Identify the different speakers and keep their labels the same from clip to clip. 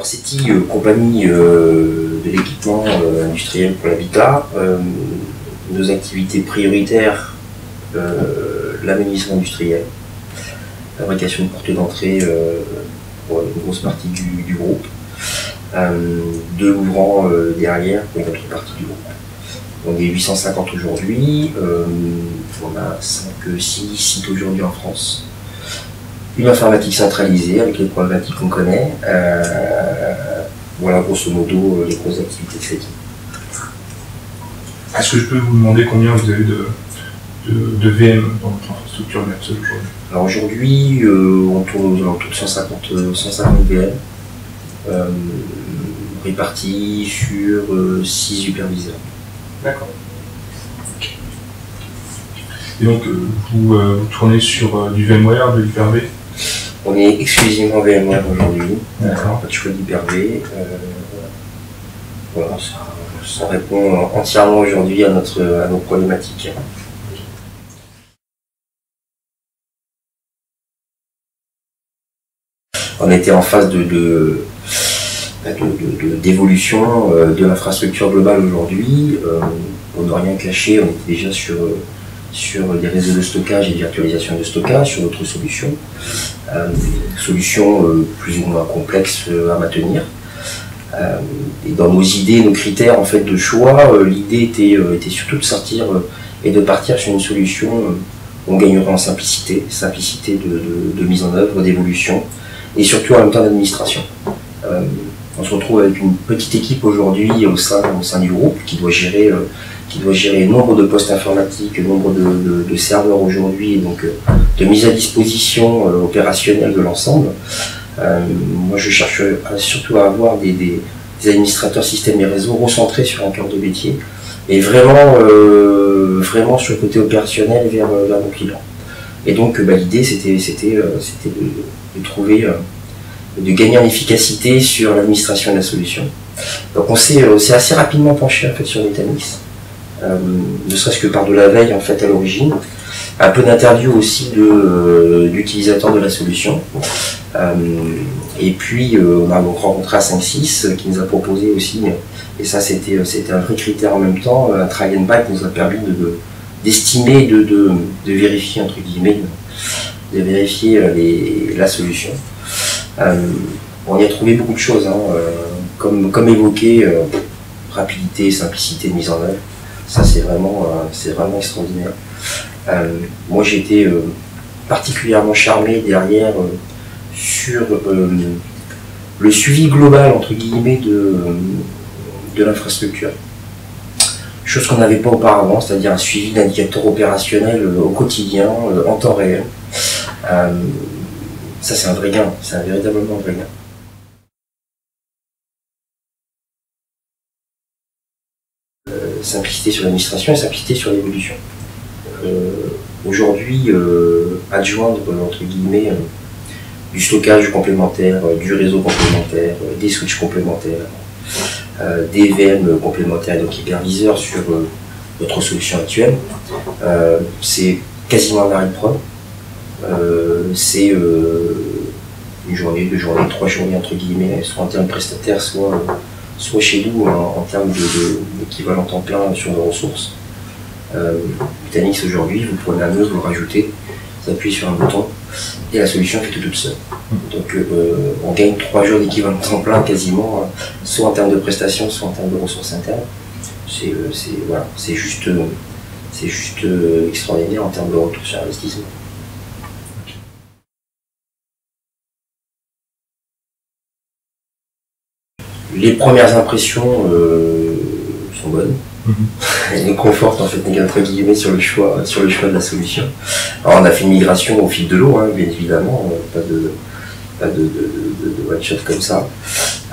Speaker 1: CETI, compagnie de l'équipement industriel pour l'habitat, nos activités prioritaires, l'amenuisement industriel, fabrication de portes d'entrée pour une grosse partie du groupe, deux ouvrants derrière pour une autre partie du groupe. On est 850 aujourd'hui, on a 5-6 sites aujourd'hui en France. Une informatique centralisée avec les problématiques qu'on connaît. Voilà grosso modo les grosses activités de CETI.
Speaker 2: Est-ce que je peux vous demander combien vous avez de VM dans votre infrastructure aujourd'hui?
Speaker 1: Alors aujourd'hui, on tourne aux alentours de 150 VM, répartis sur 6 superviseurs.
Speaker 2: D'accord. Et donc, vous tournez sur du VMware, de l'Hyper-V?
Speaker 1: On est exclusivement VMware aujourd'hui,
Speaker 2: pas
Speaker 1: de choix d'Hyper-V. Voilà, ça répond entièrement aujourd'hui à nos problématiques. On était en phase d'évolution de l'infrastructure globale aujourd'hui. Pour ne rien cacher, on était déjà sur des réseaux de stockage et de virtualisation de stockage, sur d'autres solutions. Solutions plus ou moins complexes à maintenir. Et dans nos idées, nos critères en fait, de choix, l'idée était surtout de sortir et de partir sur une solution où on gagnerait en simplicité de mise en œuvre, d'évolution, et surtout en même temps d'administration. On se retrouve avec une petite équipe aujourd'hui au sein du groupe qui doit gérer nombre de postes informatiques, nombre de serveurs aujourd'hui, donc de mise à disposition opérationnelle de l'ensemble. Moi je cherche surtout à avoir des administrateurs système et réseau recentrés sur un cœur de métier et vraiment sur le côté opérationnel vers nos clients. Et donc l'idée c'était de trouver, de gagner en efficacité sur l'administration de la solution. Donc on s'est assez rapidement penché en fait, sur Nutanix, ne serait-ce que par de la veille en fait, à l'origine, un peu d'interview aussi d'utilisateurs de la solution. Et puis on a donc rencontré A56 qui nous a proposé aussi, et ça c'était un vrai critère en même temps, un try and buy qui nous a permis d'estimer, de vérifier entre guillemets, de vérifier la solution. On y a trouvé beaucoup de choses, hein, comme évoqué, rapidité, simplicité de mise en œuvre. Ça c'est vraiment extraordinaire. Moi j'ai été particulièrement charmé derrière sur le suivi global entre guillemets de l'infrastructure. Chose qu'on n'avait pas auparavant, c'est-à-dire un suivi d'indicateurs opérationnels au quotidien, en temps réel. Ça c'est un vrai gain, c'est véritablement un vrai gain. Simplicité sur l'administration et simplicité sur l'évolution. Aujourd'hui, adjoindre entre guillemets du stockage complémentaire, du réseau complémentaire, des switches complémentaires, des VM complémentaires, donc hyperviseurs sur notre solution actuelle, c'est quasiment un arrêt de prod. C'est une journée, 2 journées, 3 journées entre guillemets, soit en termes prestataires, soit chez nous en termes d'équivalent temps plein sur nos ressources. Nutanix aujourd'hui, vous prenez un nœud, vous le rajoutez, vous appuyez sur un bouton et la solution fait tout toute seule. Donc on gagne 3 jours d'équivalent temps plein quasiment, soit en termes de prestations, soit en termes de ressources internes. C'est juste extraordinaire en termes de retour sur investissement. Les premières impressions sont bonnes. Elles nous confortent en fait entre guillemets sur le choix de la solution. Alors on a fait une migration au fil de l'eau, hein, bien évidemment, pas de one shot comme ça.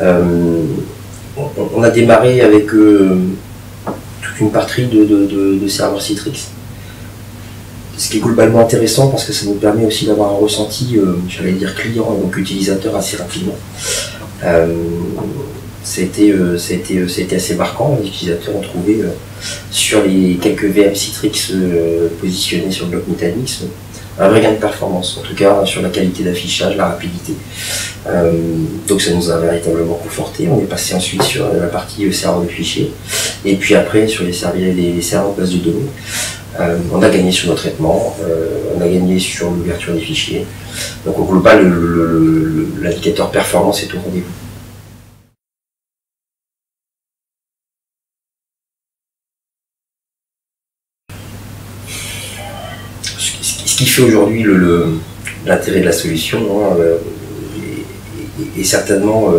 Speaker 1: On a démarré avec toute une partie de serveurs Citrix. Ce qui est globalement intéressant parce que ça nous permet aussi d'avoir un ressenti, j'allais dire client, donc utilisateur assez rapidement. C'était assez marquant. Les utilisateurs ont trouvé sur les quelques VM Citrix positionnés sur le bloc Nutanix un vrai gain de performance, en tout cas sur la qualité d'affichage, la rapidité. Donc ça nous a véritablement conforté. On est passé ensuite sur la partie serveur de fichiers, et puis après sur les serveurs de base de données. On a gagné sur nos traitements, on a gagné sur l'ouverture des fichiers. Donc au global, l'indicateur performance est au rendez-vous. Ce qui fait aujourd'hui l'intérêt de la solution, hein, et certainement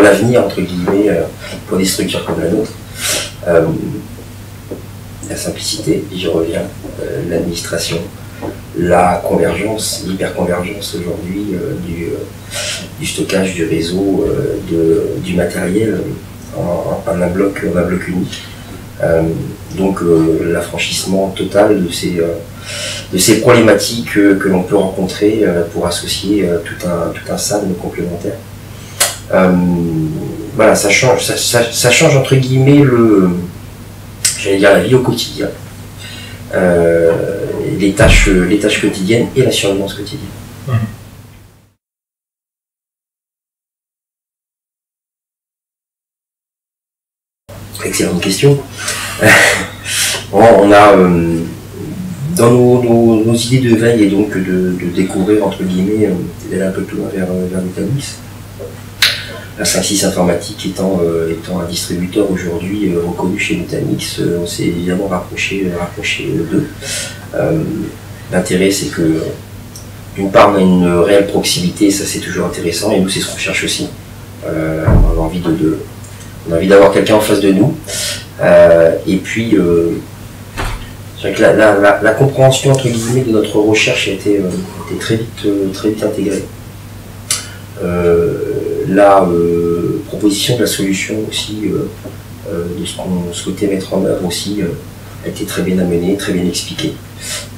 Speaker 1: l'avenir, entre guillemets, pour des structures comme la nôtre. La simplicité, j'y reviens, l'administration, la convergence, l'hyperconvergence aujourd'hui du stockage, du réseau, du matériel en un bloc unique. Donc l'affranchissement total de ces problématiques que l'on peut rencontrer pour associer tout un SAN complémentaire. Voilà, ça change entre guillemets j'allais dire la vie au quotidien, les tâches quotidiennes et la surveillance quotidienne. Excellente question. Bon, on a dans nos idées de veille, et donc de découvrir, entre guillemets, d'aller un peu plus loin vers Nutanix. La 5.6 Informatique étant un distributeur aujourd'hui reconnu chez Nutanix, on s'est évidemment rapproché d'eux. L'intérêt, c'est que d'une part, on a une réelle proximité, ça c'est toujours intéressant, et nous c'est ce qu'on cherche aussi. On a envie d'avoir quelqu'un en face de nous. Et puis, la compréhension, entre guillemets, de notre recherche a été très vite intégrée. La proposition de la solution aussi, de ce qu'on souhaitait mettre en œuvre aussi, a été très bien amenée, très bien expliquée.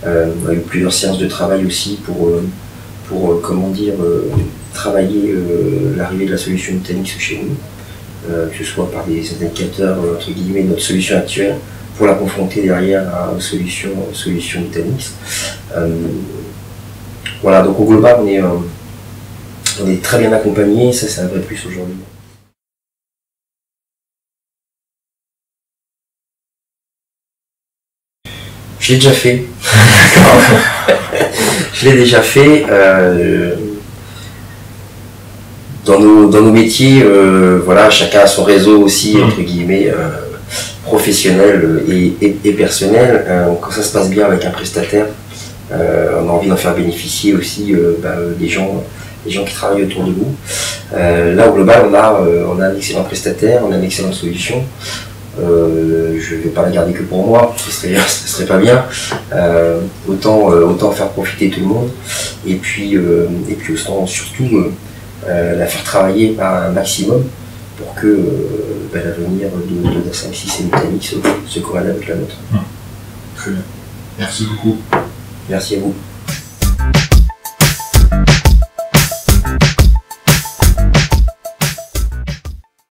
Speaker 1: On a eu plusieurs séances de travail aussi pour comment dire, travailler l'arrivée de la solution Nutanix chez nous, que ce soit par des indicateurs, entre guillemets, de notre solution actuelle, pour la confronter derrière aux solutions Nutanix. Voilà, donc au global, on est très bien accompagné, ça c'est un vrai plus aujourd'hui. Je l'ai déjà fait. Je l'ai déjà fait. Dans nos métiers, voilà, chacun a son réseau aussi, entre guillemets, professionnel et personnel. Quand ça se passe bien avec un prestataire, on a envie d'en faire bénéficier aussi des gens qui travaillent autour de nous. Là, au global, on a un excellent prestataire, on a une excellente solution. Je ne vais pas la garder que pour moi, ce serait pas bien. Autant faire profiter tout le monde, et puis autant surtout la faire travailler un maximum pour que l'avenir de la 5.6 et Nutanix se corrèle avec la nôtre.
Speaker 2: Très bien. Merci beaucoup.
Speaker 1: Merci à vous.